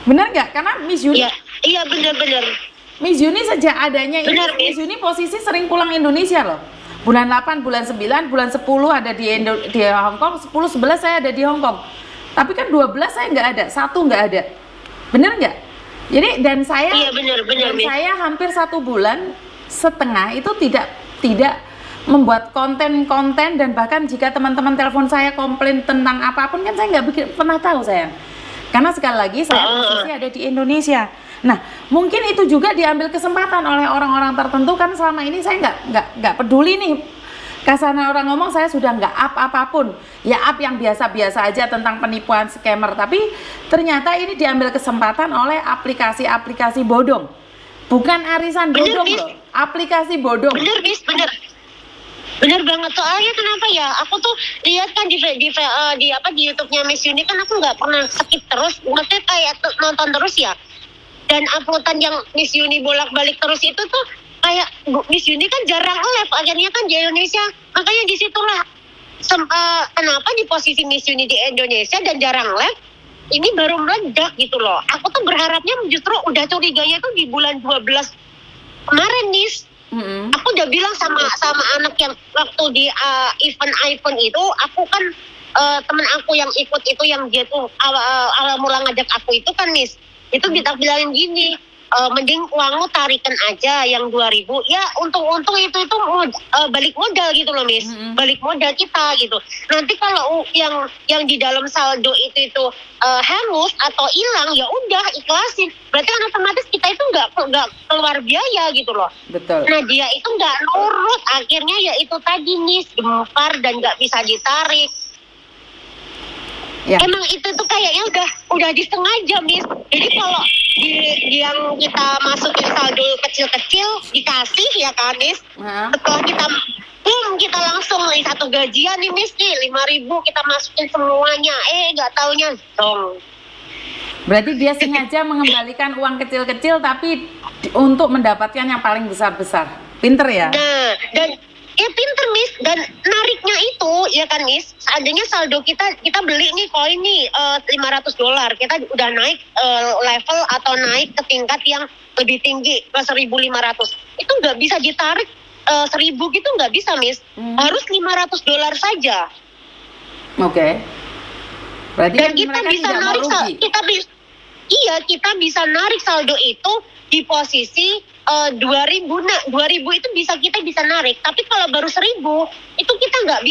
Benar nggak? Karena Miss Yuni, Iya benar-benar. Miss Yuni sejak adanya ini, Benar, Miss Yuni posisi sering pulang Indonesia loh. Bulan 8, bulan 9, bulan 10 ada di Hong Kong, 10, 11 saya ada di Hong Kong. Tapi kan 12 saya nggak ada, 1 nggak ada. Bener nggak? Jadi dan saya, Iya benar, dan Miss. saya hampir 1 bulan setengah itu tidak membuat konten-konten, dan bahkan jika teman-teman telepon saya komplain tentang apapun kan saya nggak pernah tahu sayang. Karena sekali lagi saya posisi ada di Indonesia. Nah, mungkin itu juga diambil kesempatan oleh orang-orang tertentu, kan selama ini saya nggak peduli nih. Kasarnya orang ngomong saya sudah nggak up apapun, ya up yang biasa-biasa aja tentang penipuan scammer. Tapi ternyata ini diambil kesempatan oleh aplikasi-aplikasi bodong, bukan arisan bodong loh, aplikasi bodong. Bener Miss, bener. Bener banget, soalnya kenapa ya? Aku tuh lihat kan di YouTube-nya Miss Yuni kan aku nggak pernah skip terus, maksudnya kayak nonton terus ya. Dan uploadan yang Miss Yuni bolak-balik terus itu tuh kayak Miss Yuni kan jarang live akhirnya kan di Indonesia. Makanya disitulah kenapa di posisi Miss Yuni di Indonesia dan jarang live ini baru meledak gitu loh. Aku tuh berharapnya justru udah curiganya tuh di bulan 12 kemarin Miss. Aku udah bilang sama anak yang waktu di event iPhone itu, aku kan temen aku yang ikut itu yang dia tuh awal mula ngajak aku itu kan Miss, itu kita bilangin gini, mending uangmu tarikan aja yang 2.000 ya, untung itu balik modal gitu loh Miss, balik modal kita gitu. Nanti kalau yang di dalam saldo itu hangus atau hilang ya udah ikhlasin, berarti kan otomatis kita itu nggak keluar biaya gitu loh. Betul. Nah dia itu nggak nurut, akhirnya ya itu tadi Miss, gempar dan nggak bisa ditarik. Ya. Emang itu tuh kayaknya udah disengaja Miss. Jadi kalau di yang kita masukin saldo kecil-kecil dikasih ya kan Miss. Setelah kita langsung nih satu gajian nih Miss nih 5.000 kita masukin semuanya. Nggak taunya dong. Berarti dia sengaja mengembalikan uang kecil-kecil tapi untuk mendapatkan yang paling besar-besar. Pinter ya? Nah, dan pinter Miss, dan nariknya itu ya kan Miss, seandainya saldo kita beli nih koin nih $500, kita udah naik level atau naik ke tingkat yang lebih tinggi ke 1.500, itu nggak bisa ditarik 1.000 gitu, nggak bisa Miss, harus $500 saja. Oke. Berarti dan kan kita bisa narik kita bisa narik saldo itu di posisi 2.000. Nah 2.000 itu kita bisa narik, tapi kalau baru 1.000 itu kita nggak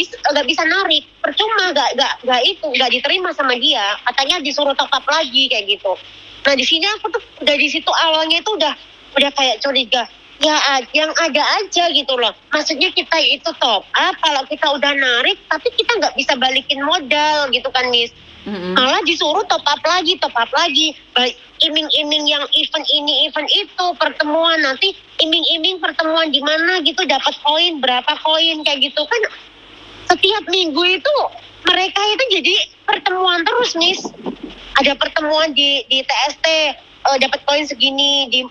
bisa narik, percuma, nggak diterima sama dia, katanya disuruh top up lagi kayak gitu. Nah di sini aku tuh dari situ awalnya itu udah kayak curiga ya, yang ada aja gitu loh, maksudnya kita itu top up kalau kita udah narik tapi kita nggak bisa balikin modal gitu kan Miss. Malah disuruh top up lagi, iming-iming yang event ini event itu, pertemuan nanti iming-iming pertemuan di mana gitu, dapat koin berapa koin kayak gitu kan. Setiap minggu itu mereka itu jadi pertemuan terus Miss, ada pertemuan di TST, dapat koin segini, di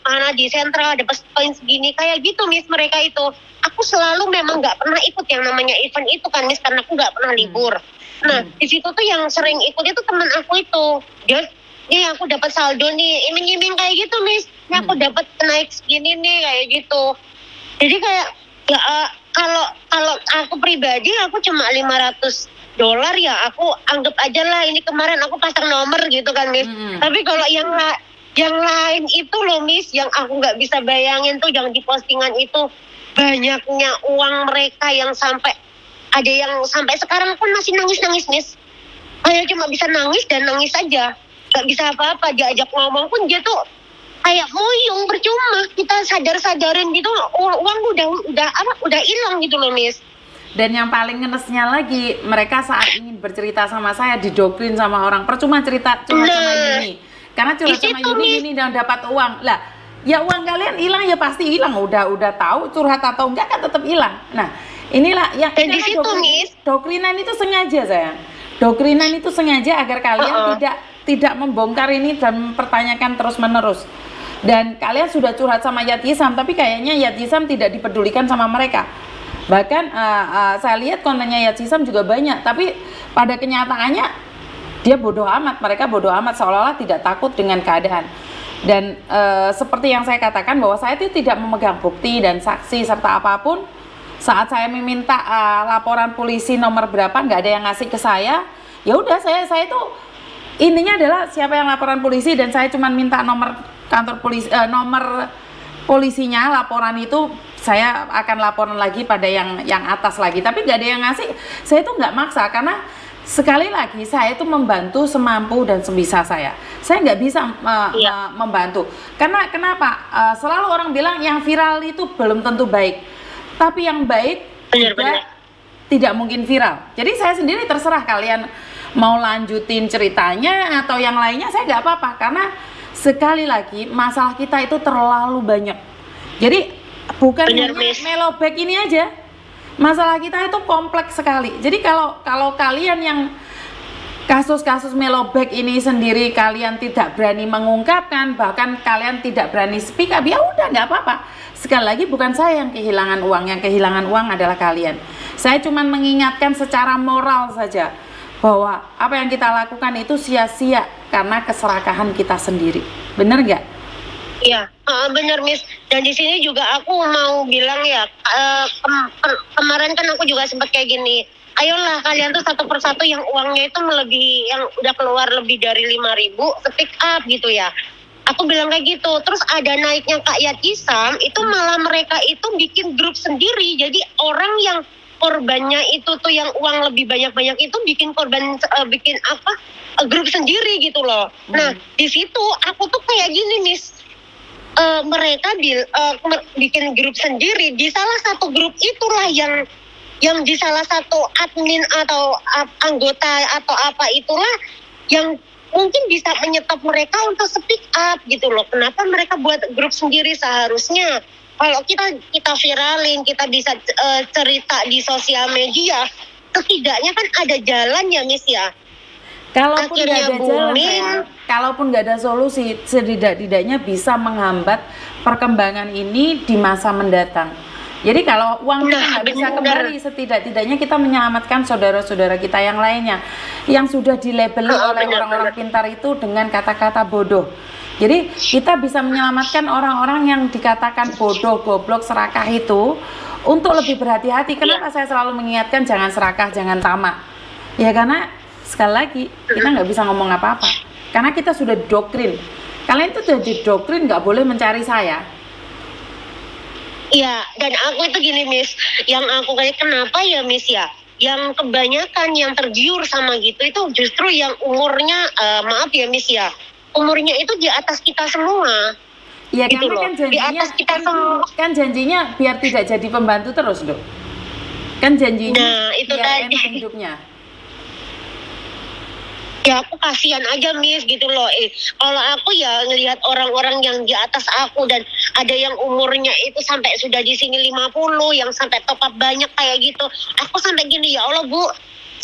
mana di Sentra dapat koin segini kayak gitu Miss. Mereka itu aku selalu memang nggak pernah ikut yang namanya event itu kan Miss, karena aku nggak pernah libur. Nah di situ tuh yang sering ikut itu teman aku itu, dia aku dapat saldo nih, iming-iming kayak gitu Miss, ini aku dapat naik segini nih kayak gitu. Jadi kayak ya kalau aku pribadi aku cuma $500 ya, aku anggap aja lah ini kemarin aku pasang nomor gitu kan Miss. Tapi kalau yang lain itu loh Miss, yang aku nggak bisa bayangin tuh yang di postingan itu, banyaknya uang mereka yang sampai ada yang sampai sekarang pun masih nangis Miss. Kayak cuma bisa nangis dan nangis aja, nggak bisa apa-apa. Diajak ngomong pun dia tuh kayak muyung, percuma. Kita sadarin gitu, uang udah hilang gitu loh Miss. Dan yang paling ngenesnya lagi, mereka saat ingin bercerita sama saya didoktrin sama orang, percuma curhat sama Yuni, karena curhat sama Yuni dan dapat uang lah. Ya uang kalian hilang ya pasti hilang, udah tahu curhat atau enggak kan tetap hilang. Nah inilah yang di situ Miss, doktrinan itu sengaja sayang. Doktrinan itu sengaja agar kalian tidak membongkar ini dan mempertanyakan terus-menerus. Dan kalian sudah curhat sama Yatisam, tapi kayaknya Yatisam tidak dipedulikan sama mereka. Bahkan saya lihat kontennya Yatisam juga banyak, tapi pada kenyataannya Dia bodoh amat, mereka bodoh amat, seolah-olah tidak takut dengan keadaan. Dan seperti yang saya katakan bahwa saya itu tidak memegang bukti dan saksi serta apapun. Saat saya meminta laporan polisi nomor berapa, nggak ada yang ngasih ke saya. Ya udah, saya itu intinya adalah siapa yang laporan polisi, dan saya cuma minta nomor kantor polisi, nomor polisinya, laporan itu saya akan laporan lagi pada yang atas lagi. Tapi nggak ada yang ngasih. Saya itu nggak maksa, karena sekali lagi saya itu membantu semampu dan sebisa saya. Saya nggak bisa membantu. Karena kenapa? Selalu orang bilang yang viral itu belum tentu baik, tapi yang baik juga tidak mungkin viral. Jadi saya sendiri terserah kalian mau lanjutin ceritanya atau yang lainnya, saya nggak apa-apa. Karena sekali lagi masalah kita itu terlalu banyak. Jadi bukan hanya Melobag ini aja. Masalah kita itu kompleks sekali. Jadi kalau kalian yang kasus-kasus Melobag ini sendiri kalian tidak berani mengungkapkan, bahkan kalian tidak berani speak up, ya udah nggak apa-apa. Sekali lagi bukan saya yang kehilangan uang, yang kehilangan uang adalah kalian. Saya cuma mengingatkan secara moral saja bahwa apa yang kita lakukan itu sia-sia karena keserakahan kita sendiri. Bener nggak? Iya, benar Miss. Dan di sini juga aku mau bilang ya, kemarin kan aku juga sempat kayak gini. Ayolah kalian tuh satu persatu yang uangnya itu melebihi, yang udah keluar lebih dari 5.000, speak up gitu ya. Aku bilang kayak gitu. Terus ada naiknya Kak Yatisam, itu malah mereka itu bikin grup sendiri. Jadi orang yang korbannya itu tuh yang uang lebih banyak-banyak itu bikin grup sendiri gitu loh. Nah di situ aku tuh kayak gini Miss. Mereka bikin grup sendiri, di salah satu grup itulah yang di salah satu admin atau anggota atau apa itulah yang mungkin bisa menyetop mereka untuk speak up gitu loh. Kenapa mereka buat grup sendiri? Seharusnya kalau kita viralin, kita bisa cerita di sosial media, setidaknya kan ada jalan ya Miss ya. Kalaupun nggak ada jalan, kalaupun nggak ada solusi, setidak-tidaknya bisa menghambat perkembangan ini di masa mendatang. Jadi kalau uang kita nggak bisa kembali, setidak-tidaknya kita menyelamatkan saudara-saudara kita yang lainnya yang sudah dilabeli oleh orang-orang pintar itu dengan kata-kata bodoh. Jadi kita bisa menyelamatkan orang-orang yang dikatakan bodoh, goblok, serakah itu untuk lebih berhati-hati. Kenapa saya selalu mengingatkan jangan serakah, jangan tamak? Ya karena sekali lagi kita nggak bisa ngomong apa-apa karena kita sudah doktrin. Kalian itu sudah didoktrin nggak boleh mencari saya. Iya, dan aku itu gini Miss, yang aku kayak kenapa ya Miss ya, yang kebanyakan yang tergiur sama gitu itu justru yang umurnya maaf ya Miss ya, umurnya itu di atas kita semua. Iya gitu karena loh. kan janjinya Di atas kita semua. kan janjinya biar tidak jadi pembantu terus dong. Kan janjinya Nah, itu biar tadi. enak hidupnya. Ya aku kasihan aja Miss gitu loh. Kalau aku ya ngelihat orang-orang yang di atas aku dan ada yang umurnya itu sampai sudah di sini 50, yang sampai top up banyak kayak gitu. Aku sampai gini, ya Allah Bu,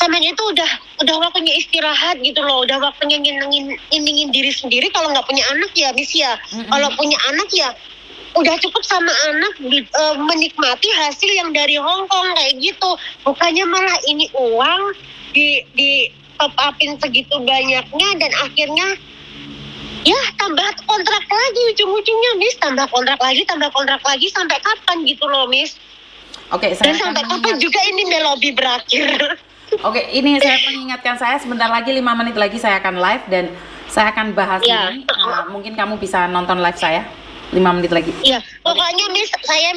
sampai itu udah waktunya istirahat gitu loh, udah waktunya nyenengin diri sendiri. Kalau nggak punya anak ya Miss ya. Kalau punya anak ya udah cukup sama anak menikmati hasil yang dari Hong Kong kayak gitu. Bukannya malah ini uang di top upin segitu banyaknya dan akhirnya ya tambah kontrak lagi ujung-ujungnya Miss, tambah kontrak lagi sampai kapan gitu loh Miss. Oke, saya dan sampai kapan juga ini Melobi berakhir. Oke, ini saya mengingatkan saya sebentar lagi 5 menit lagi saya akan live dan saya akan bahas ini. Mungkin kamu bisa nonton live saya 5 menit lagi. Iya, pokoknya Miss, saya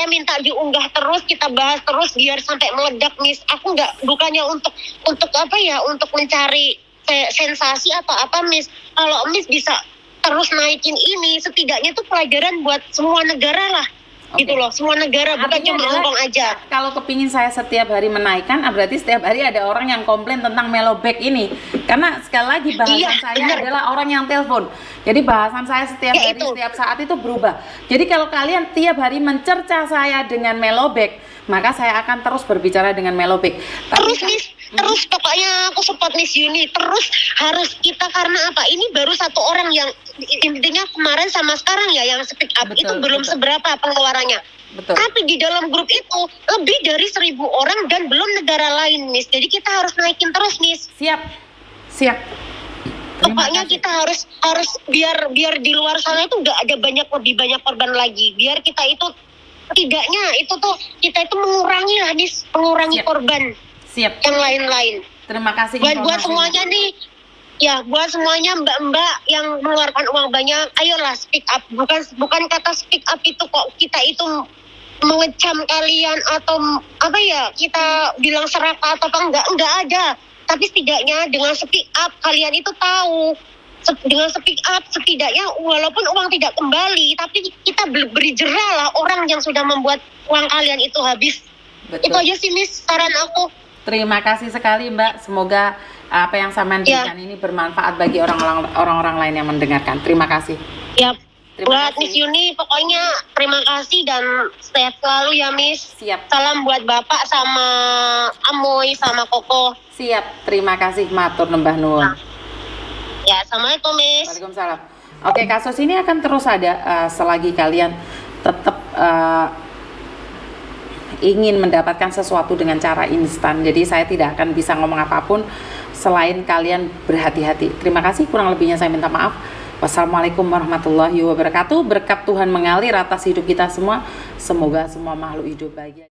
minta diunggah terus, kita bahas terus biar sampai meledak Miss. Aku bukannya untuk apa ya, untuk mencari sensasi atau apa Miss. Kalau Miss bisa terus naikin ini, setidaknya itu pelajaran buat semua negara lah. Gitu loh, semua negara, bukan cuma Hong Kong aja. Kalau kepingin saya setiap hari menaikkan, berarti setiap hari ada orang yang komplain tentang Melobag ini. Karena sekali lagi bahasan saya adalah orang yang telepon. Jadi bahasan saya setiap hari, setiap saat itu berubah. Jadi kalau kalian tiap hari mencerca saya dengan Melobag, maka saya akan terus berbicara dengan Melobag. Terus Miss, terus pokoknya aku support Miss Yuni. Terus harus kita, karena apa? Ini baru satu orang yang intinya kemarin sama sekarang ya yang speak up. Betul, itu belum seberapa pengeluarannya. Betul. Tapi di dalam grup itu lebih dari 1.000 orang dan belum negara lain Miss. Jadi kita harus naikin terus Miss. Siap Siap. Terima Pokoknya kasih. kita harus biar di luar sana itu nggak ada lebih banyak korban lagi. Biar kita itu setidaknya itu tuh kita itu mengurangi lah mengurangi Siap. korban Siap. yang lain-lain. Terima kasih Buat informasinya. semuanya nih, ya buat semuanya mbak-mbak yang mengeluarkan uang banyak, ayolah speak up. Bukan kata speak up itu kok kita itu mengecam kalian atau apa ya, kita bilang serakah atau apa, enggak ada. Tapi setidaknya dengan speak up kalian itu tahu, dengan speak up setidaknya walaupun uang tidak kembali, tapi kita beri jera lah orang yang sudah membuat uang kalian itu habis. Betul. Itu aja sih Miss saran aku. Terima kasih sekali Mbak. Semoga apa yang saya berikan ini bermanfaat bagi orang-orang lain yang mendengarkan. Terima kasih. Ya, Terima buat kasih. Miss Yuni pokoknya terima kasih dan sehat selalu ya Miss. Siap. Salam buat Bapak sama Amoy sama Koko. Siap. Terima kasih matur nembah nuwun. Ya, assalamualaikum Miss. Waalaikumsalam. Oke, kasus ini akan terus ada selagi kalian tetap ingin mendapatkan sesuatu dengan cara instan. Jadi saya tidak akan bisa ngomong apapun selain kalian berhati-hati. Terima kasih, kurang lebihnya saya minta maaf. Wassalamualaikum warahmatullahi wabarakatuh. Berkat Tuhan mengalir atas hidup kita semua. Semoga semua makhluk hidup bahagia.